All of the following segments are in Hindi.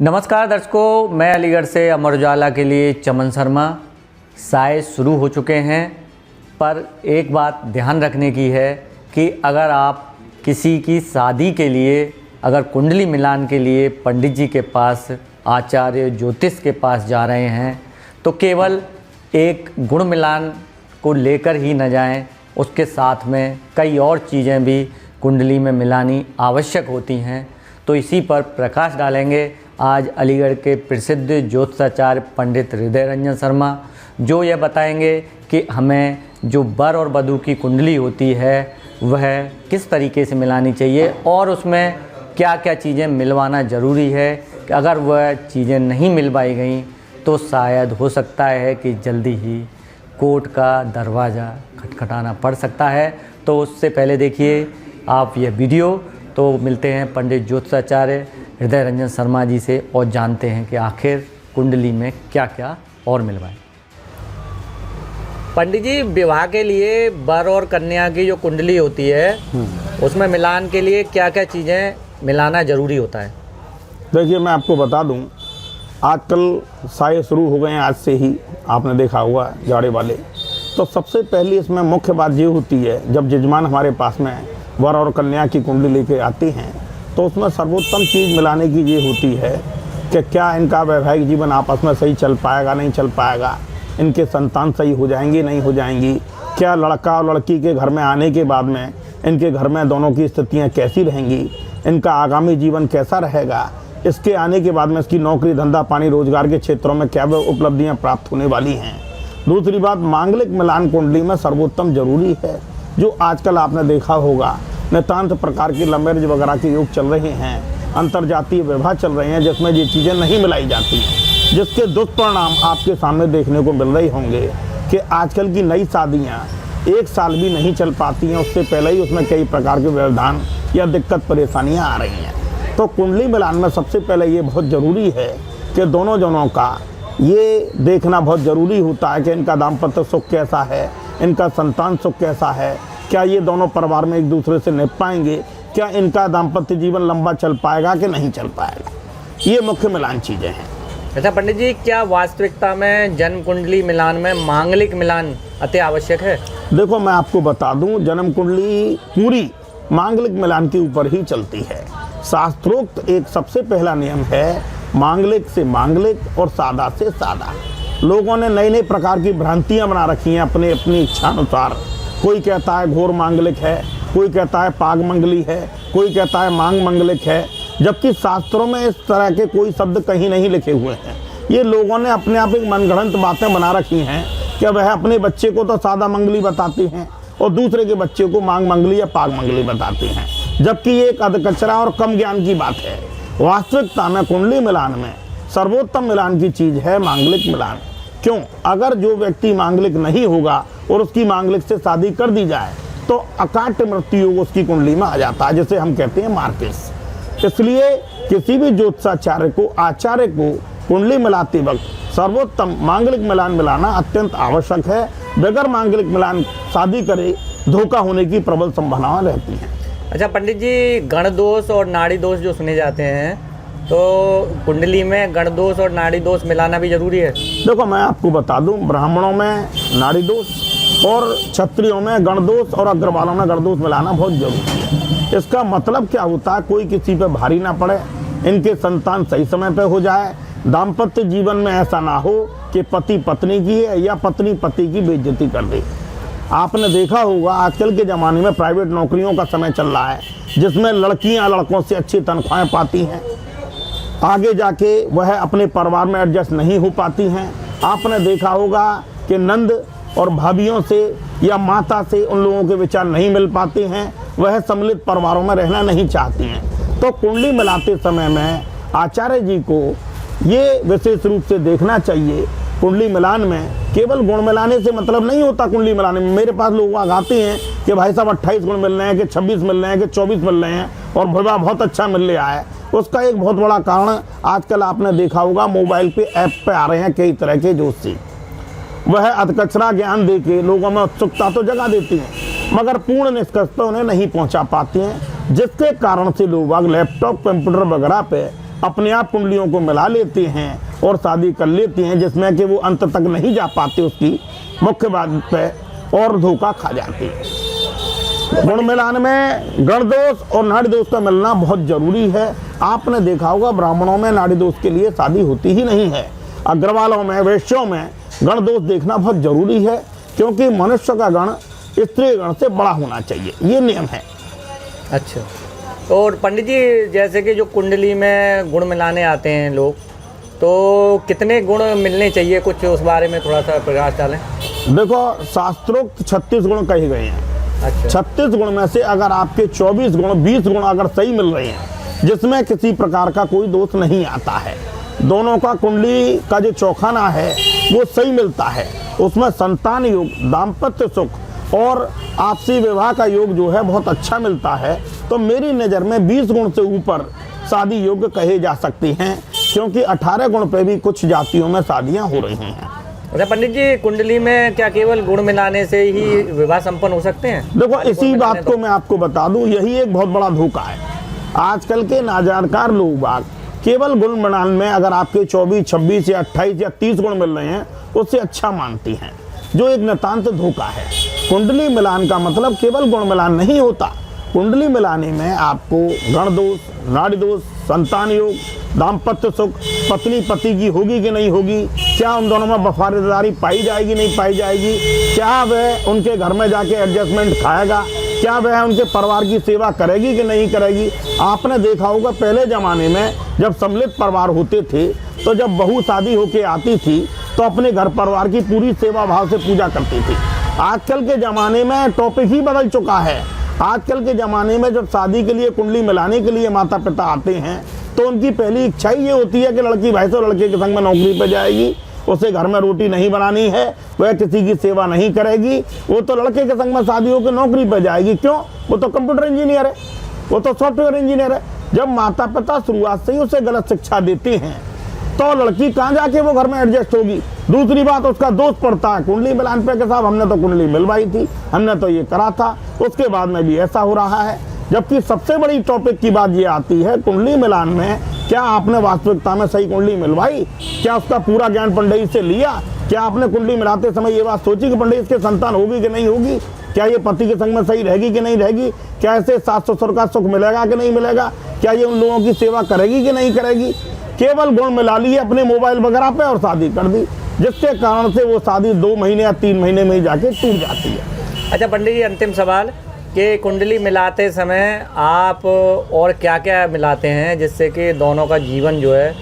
नमस्कार दर्शकों, मैं अलीगढ़ से अमर उजाला के लिए चमन शर्मा। साए शुरू हो चुके हैं, पर एक बात ध्यान रखने की है कि अगर आप किसी की शादी के लिए अगर कुंडली मिलान के लिए पंडित जी के पास, आचार्य ज्योतिष के पास जा रहे हैं तो केवल एक गुण मिलान को लेकर ही न जाएं, उसके साथ में कई और चीज़ें भी कुंडली में मिलानी आवश्यक होती हैं। तो इसी पर प्रकाश डालेंगे आज अलीगढ़ के प्रसिद्ध ज्योतिषाचार्य पंडित हृदय रंजन शर्मा, जो यह बताएंगे कि हमें जो वर और वधू की कुंडली होती है वह किस तरीके से मिलानी चाहिए और उसमें क्या क्या चीज़ें मिलवाना ज़रूरी है। कि अगर वह चीज़ें नहीं मिलवाई गई तो शायद हो सकता है कि जल्दी ही कोर्ट का दरवाज़ा खटखटाना पड़ सकता है। तो उससे पहले देखिए आप यह वीडियो। तो मिलते हैं पंडित ज्योतिषाचार्य हृदय रंजन शर्मा जी से और जानते हैं कि आखिर कुंडली में क्या क्या और मिलवाएं। पंडित जी, विवाह के लिए वर और कन्या की जो कुंडली होती है उसमें मिलान के लिए क्या क्या चीज़ें मिलाना ज़रूरी होता है? देखिए, मैं आपको बता दूं, आजकल साए शुरू हो गए हैं, आज से ही आपने देखा हुआ जाड़े वाले। तो सबसे पहली इसमें मुख्य बात ये होती है, जब जजमान हमारे पास में वर और कन्या की कुंडली लेके आती हैं तो उसमें सर्वोत्तम चीज़ मिलाने की ये होती है कि क्या इनका वैवाहिक जीवन आपस में सही चल पाएगा, नहीं चल पाएगा, इनके संतान सही हो जाएंगी, नहीं हो जाएंगी, क्या लड़का और लड़की के घर में आने के बाद में इनके घर में दोनों की स्थितियाँ कैसी रहेंगी, इनका आगामी जीवन कैसा रहेगा, इसके आने के बाद में इसकी नौकरी धंधा पानी रोजगार के क्षेत्रों में क्या उपलब्धियाँ प्राप्त होने वाली हैं। दूसरी बात, मांगलिक मिलान कुंडली में सर्वोत्तम जरूरी है। जो आजकल आपने देखा होगा नितांत प्रकार की लव मैरिज वगैरह के योग चल रहे हैं, अंतर्जातीय विवाह चल रहे हैं जिसमें ये चीज़ें नहीं मिलाई जाती हैं, जिसके दुष्परिणाम आपके सामने देखने को मिल रहे होंगे कि आजकल की नई शादियां 1 साल भी नहीं चल पाती हैं, उससे पहले ही उसमें कई प्रकार के व्यवधान या दिक्कत परेशानियां आ रही हैं। तो कुंडली मिलान में सबसे पहले ये बहुत ज़रूरी है कि दोनों जनों का ये देखना बहुत ज़रूरी होता है कि इनका दाम्पत्य सुख कैसा है, इनका संतान सुख कैसा है, क्या ये दोनों परिवार में एक दूसरे से निभ पाएंगे, क्या इनका दाम्पत्य जीवन लंबा चल पाएगा कि नहीं चल पाएगा। ये मुख्य मिलान चीज़ें हैं। अच्छा पंडित जी, क्या वास्तविकता में जन्म कुंडली मिलान में मांगलिक मिलान अति आवश्यक है? देखो, मैं आपको बता दूं, जन्म कुंडली पूरी मांगलिक मिलान के ऊपर ही चलती है। शास्त्रोक्त एक सबसे पहला नियम है, मांगलिक से मांगलिक और सादा से सादा। लोगों ने नई नई प्रकार की भ्रांतियां बना रखी हैं अपनी अपनी इच्छा अनुसार। कोई कहता है घोर मांगलिक है, कोई कहता है पाग मंगली है, कोई कहता है मांग मंगलिक है, जबकि शास्त्रों में इस तरह के कोई शब्द कहीं नहीं लिखे हुए हैं। ये लोगों ने अपने आप एक मनगढ़ंत बातें बना रखी हैं कि वह अपने बच्चे को तो सादा मंगली बताती हैं और दूसरे के बच्चे को मांग मंगली या पाग मंगली बताती हैं, जबकि ये एक अधकचरा और कम ज्ञान की बात है। वास्तविकता में कुंडली मिलान में सर्वोत्तम मिलान की चीज़ है मांगलिक मिलान। क्यों? अगर जो व्यक्ति मांगलिक नहीं होगा और उसकी मांगलिक से शादी कर दी जाए तो अकाट मृत्यु योग उसकी कुंडली में आ जाता है, जिसे हम कहते हैं मार्केस। इसलिए किसी भी ज्योतिषाचार्य को, आचार्य को कुंडली मिलाते वक्त सर्वोत्तम मांगलिक मिलान मिलाना अत्यंत आवश्यक है। बगैर मांगलिक मिलान शादी करे धोखा होने की प्रबल संभावना रहती है। अच्छा पंडित जी, गण दोष और नाड़ी दोष जो सुने जाते हैं, तो कुंडली में गण दोष और नाड़ी दोष मिलाना भी जरूरी है? देखो, मैं आपको बता दूं, ब्राह्मणों में नाड़ी दोष और क्षत्रियों में गण दोष और अग्रवालों में गण दोष मिलाना बहुत जरूरी है। इसका मतलब क्या होता है, कोई किसी पे भारी ना पड़े, इनके संतान सही समय पे हो जाए, दाम्पत्य जीवन में ऐसा ना हो कि पति पत्नी की है या पत्नी पति की बेइज्जती कर दे। आपने देखा होगा आजकल के ज़माने में प्राइवेट नौकरियों का समय चल रहा है, जिसमें लड़कियां लड़कों से अच्छी तनख्वाहें पाती हैं, आगे जाके वह अपने परिवार में एडजस्ट नहीं हो पाती हैं। आपने देखा होगा कि नंद और भाभियों से या माता से उन लोगों के विचार नहीं मिल पाते हैं, वह सम्मिलित परिवारों में रहना नहीं चाहती हैं। तो कुंडली मिलाते समय में आचार्य जी को ये विशेष रूप से देखना चाहिए। कुंडली मिलान में केवल गुण मिलाने से मतलब नहीं होता। कुंडली मिलाने में मेरे पास लोग आते हैं कि भाई साहब 28 गुण मिल रहे हैं, कि 26 मिल रहे हैं, कि 24 मिल रहे हैं और विवाह बहुत अच्छा मिल रहा है। उसका एक बहुत बड़ा कारण आजकल आपने देखा होगा, मोबाइल पे ऐप पे आ रहे हैं कई तरह के ज्योतिषी। वह अधकचरा ज्ञान दे के लोगों में उत्सुकता तो जगा देती हैं, मगर पूर्ण निष्कर्ष पर उन्हें नहीं पहुंचा पाती हैं, जिसके कारण से लोग लैपटॉप कंप्यूटर वगैरह पे अपने आप कुंडलियों को मिला लेते हैं और शादी कर लेते हैं, जिसमें कि वो अंत तक नहीं जा पाते उसकी मुख्य बात पे और धोखा खा जाते हैं। गुण मिलान में गण दोष और नाड़ी दोष का मिलना बहुत जरूरी है। आपने देखा होगा ब्राह्मणों में नाड़ी दोष के लिए शादी होती ही नहीं है। अग्रवालों में, वैश्यों में गण दोष देखना बहुत जरूरी है, क्योंकि मनुष्य का गण स्त्री गण से बड़ा होना चाहिए, ये नियम है। अच्छा, और पंडित जी जैसे कि जो कुंडली में गुण मिलाने आते हैं लोग, तो कितने गुण मिलने चाहिए, कुछ उस बारे में थोड़ा सा प्रकाश डालें। देखो, शास्त्रोक्त 36 गुण कहे गए हैं। अच्छा। 36 गुण में से अगर आपके 24 गुण 20 गुण अगर सही मिल रहे हैं, जिसमें किसी प्रकार का कोई दोष नहीं आता है, दोनों का कुंडली का जो चौखाना है वो सही मिलता है, उसमें संतान योग, दाम्पत्य सुख और आपसी विवाह का योग जो है बहुत अच्छा मिलता है, तो मेरी नज़र में 20 गुण से ऊपर शादी योग्य कहे जा सकती हैं, क्योंकि 18 गुण पे भी कुछ जातियों में शादियां हो रही हैं। अच्छा पंडित जी, कुंडली में क्या केवल गुण मिलाने से ही विवाह संपन्न हो सकते हैं? देखो, इसी बात को मैं आपको बता दूं, यही एक बहुत बड़ा धोखा है। आजकल के नाजानकार लोग बाग केवल गुण मिलान में अगर आपके 24, 26 या 28 या 30 गुण मिल रहे हैं, उससे अच्छा मानती हैं, जो एक नितांत धोखा है। कुंडली मिलान का मतलब केवल गुण मिलान नहीं होता। कुंडली मिलाने में आपको गण दोष, नाड़ी दोष, संतान योग, दाम्पत्य सुख, पत्नी पति की होगी कि नहीं होगी, क्या उन दोनों में वफादारी पाई जाएगी नहीं पाई जाएगी, क्या वह उनके घर में जाके एडजस्टमेंट खाएगा, क्या वह उनके परिवार की सेवा करेगी कि नहीं करेगी। आपने देखा होगा पहले ज़माने में जब सम्मिलित परिवार होते थे, तो जब बहू शादी होके आती थी तो अपने घर परिवार की पूरी सेवा भाव से पूजा करती थी। आजकल के ज़माने में टॉपिक ही बदल चुका है। आजकल के ज़माने में जब शादी के लिए कुंडली मिलाने के लिए माता पिता आते हैं, तो उनकी पहली इच्छा ये होती है कि लड़की भाई तो लड़के के संग में नौकरी पर जाएगी, उसे घर में रोटी नहीं बनानी है, वह किसी की सेवा नहीं करेगी, वो तो लड़के के संग में शादी होकर नौकरी पर जाएगी। क्यों? वो तो कंप्यूटर इंजीनियर है, वो तो सॉफ्टवेयर इंजीनियर है। जब माता पिता शुरुआत से ही उसे गलत शिक्षा देते हैं, तो लड़की कहाँ जाके वो घर में एडजस्ट होगी। दूसरी बात, उसका दोष पड़ता है कुंडली मिलान पे कि साहब हमने तो कुंडली मिलवाई थी, हमने तो ये करा था, उसके बाद में भी ऐसा हो रहा है। जबकि सबसे बड़ी टॉपिक की बात ये आती है, कुंडली मिलान में क्या आपने वास्तविकता में सही कुंडली मिलवाई, क्या उसका पूरा ज्ञान पंडित से लिया, क्या आपने कुंडली मिलाते समय ये बात सोची कि पंडित इसके संतान होगी कि नहीं होगी, क्या ये पति के संग में सही रहेगी कि नहीं रहेगी, क्या ऐसे सास ससुर का सुख मिलेगा कि नहीं मिलेगा, क्या ये उन लोगों की सेवा करेगी कि नहीं करेगी। केवल गुण मिला लिए अपने मोबाइल वगैरह पे और शादी कर दी, जिसके कारण से वो शादी 2 महीने या 3 महीने में ही जाके टूट जाती है। अच्छा पंडित जी, अंतिम सवाल कि कुंडली मिलाते समय आप और क्या क्या मिलाते हैं जिससे कि दोनों का जीवन जो है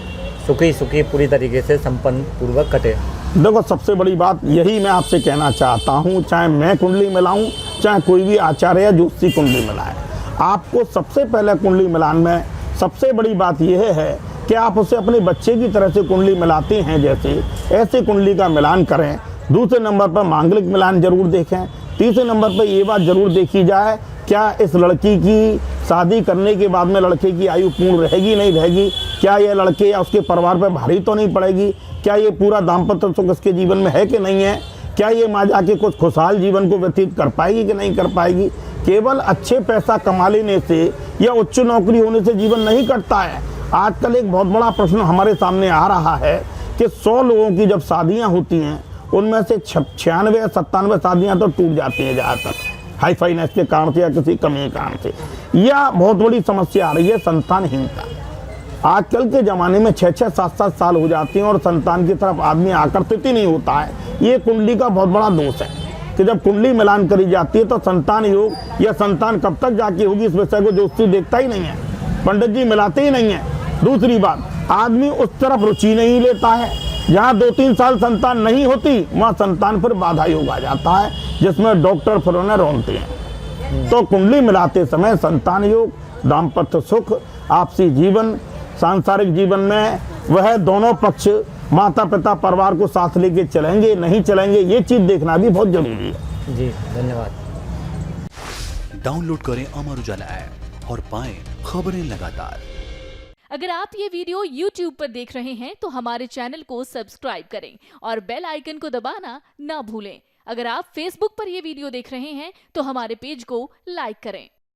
सुखी सुखी पूरी तरीके से संपन्न पूर्वक कटे? देखो, सबसे बड़ी बात यही मैं आपसे कहना चाहता हूँ, चाहे मैं कुंडली मिलाऊँ, चाहे कोई भी आचार्य या ज्योतिषी कुंडली मिलाए, आपको सबसे पहले कुंडली मिलान में सबसे बड़ी बात यह है कि आप उसे अपने बच्चे की तरह से कुंडली मिलाते हैं, जैसे ऐसे कुंडली का मिलान करें। दूसरे नंबर पर मांगलिक मिलान जरूर देखें। तीसरे नंबर पर ये बात जरूर देखी जाए, क्या इस लड़की की शादी करने के बाद में लड़के की आयु पूर्ण रहेगी नहीं रहेगी, क्या यह लड़के या उसके परिवार पर भारी तो नहीं पड़ेगी, क्या ये पूरा दाम्पत्य सुख उसके जीवन में है कि नहीं है, क्या ये माँ जाके कुछ खुशहाल जीवन को व्यतीत कर पाएगी कि नहीं कर पाएगी। केवल अच्छे पैसा कमा लेने से या उच्च नौकरी होने से जीवन नहीं कटता है। आजकल एक बहुत बड़ा प्रश्न हमारे सामने आ रहा है कि 100 लोगों की जब शादियां होती हैं, उनमें से 96 या 97 शादियां तो टूट जाती हैं, ज़्यादातर हाई फाइनेंस के कारण से या किसी कमी के कारण से। या बहुत बड़ी समस्या आ रही है संतानहीनता। आजकल के ज़माने में 6-6, 7-7 साल हो जाते हैं और संतान की तरफ आदमी आकर्षित ही नहीं होता है। ये कुंडली का बहुत बड़ा दोष है कि जब कुंडली मिलान करी जाती है तो संतान योग या संतान कब तक जाके होगी, इस विषय को ज्योतिषी देखता ही नहीं है, पंडित जी मिलाते ही नहीं है। दूसरी बात, आदमी उस तरफ रुचि नहीं लेता है, जहाँ 2-3 साल संतान नहीं होती वहाँ संतान पर बाधा योग आ जाता है, जिसमें डॉक्टर फिर उन्हें रोकते हैं। तो कुंडली मिलाते समय संतान योग, दाम्पत्य सुख, आपसी जीवन, सांसारिक जीवन में वह दोनों पक्ष माता पिता परिवार को साथ लेके चलेंगे नहीं चलेंगे, ये चीज़ देखना भी बहुत जरूरी है। जी धन्यवाद। डाउनलोड करें अमर उजाला ऐप और पाएं खबरें लगातार। अगर आप ये वीडियो YouTube पर देख रहे हैं तो हमारे चैनल को सब्सक्राइब करें और बेल आइकन को दबाना ना भूलें। अगर आप Facebook पर ये वीडियो देख रहे हैं तो हमारे पेज को लाइक करें।